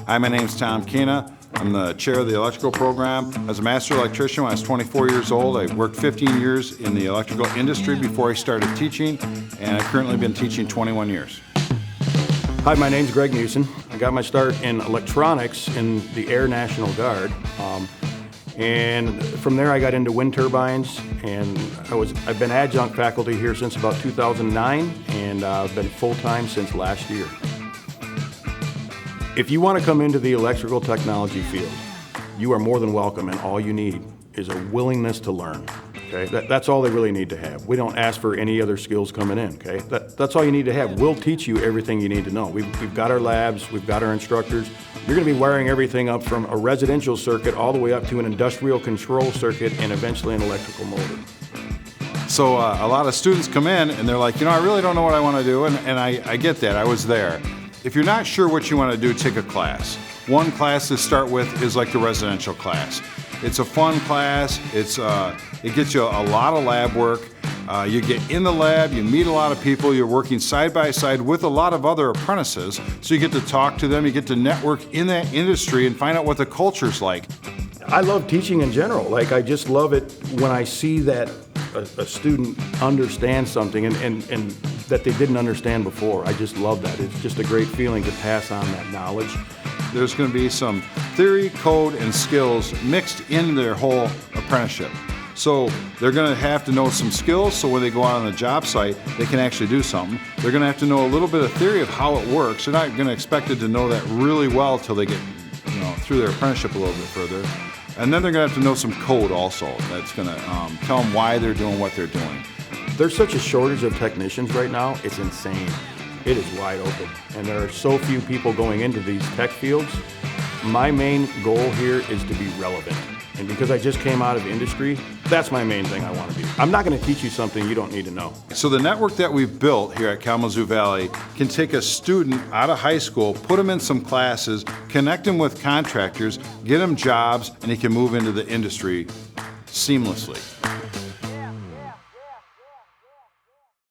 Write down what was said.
Hi, my name's Tom Kina. I'm the chair of the electrical program. I was a master electrician when I was 24 years old. I worked 15 years in the electrical industry before I started teaching, and I've currently been teaching 21 years. Hi, my name's Greg Newson. I got my start in electronics in the Air National Guard. And from there I got into wind turbines, and I've been adjunct faculty here since about 2009, and I've been full-time since last year. If you want to come into the electrical technology field, you are more than welcome, and all you need is a willingness to learn. Okay? That's all they really need to have. We don't ask for any other skills coming in. Okay? That's all you need to have. We'll teach you everything you need to know. We've got our labs, we've got our instructors. You're going to be wiring everything up from a residential circuit all the way up to an industrial control circuit and eventually an electrical motor. So a lot of students come in and they're like, I really don't know what I want to do, and I get that. I was there. If you're not sure what you want to do, take a class. One class to start with is like the residential class. It's a fun class. It gets you a lot of lab work. You get in the lab, you meet a lot of people, you're working side by side with a lot of other apprentices, so you get to talk to them, you get to network in that industry and find out what the culture's like. I love teaching in general. I just love it when I see that a student understands something and that they didn't understand before. I just love that. It's just a great feeling to pass on that knowledge. There's going to be some theory, code, and skills mixed in their whole apprenticeship. So they're going to have to know some skills, so when they go out on the job site, they can actually do something. They're going to have to know a little bit of theory of how it works. They're not going to expect it to know that really well until they get through their apprenticeship a little bit further. And then they're going to have to know some code also that's going to tell them why they're doing what they're doing. There's such a shortage of technicians right now, it's insane. It is wide open, and there are so few people going into these tech fields. My main goal here is to be relevant. And because I just came out of industry, that's my main thing I want to be. I'm not going to teach you something you don't need to know. So the network that we've built here at Kalamazoo Valley can take a student out of high school, put them in some classes, connect them with contractors, get them jobs, and he can move into the industry seamlessly.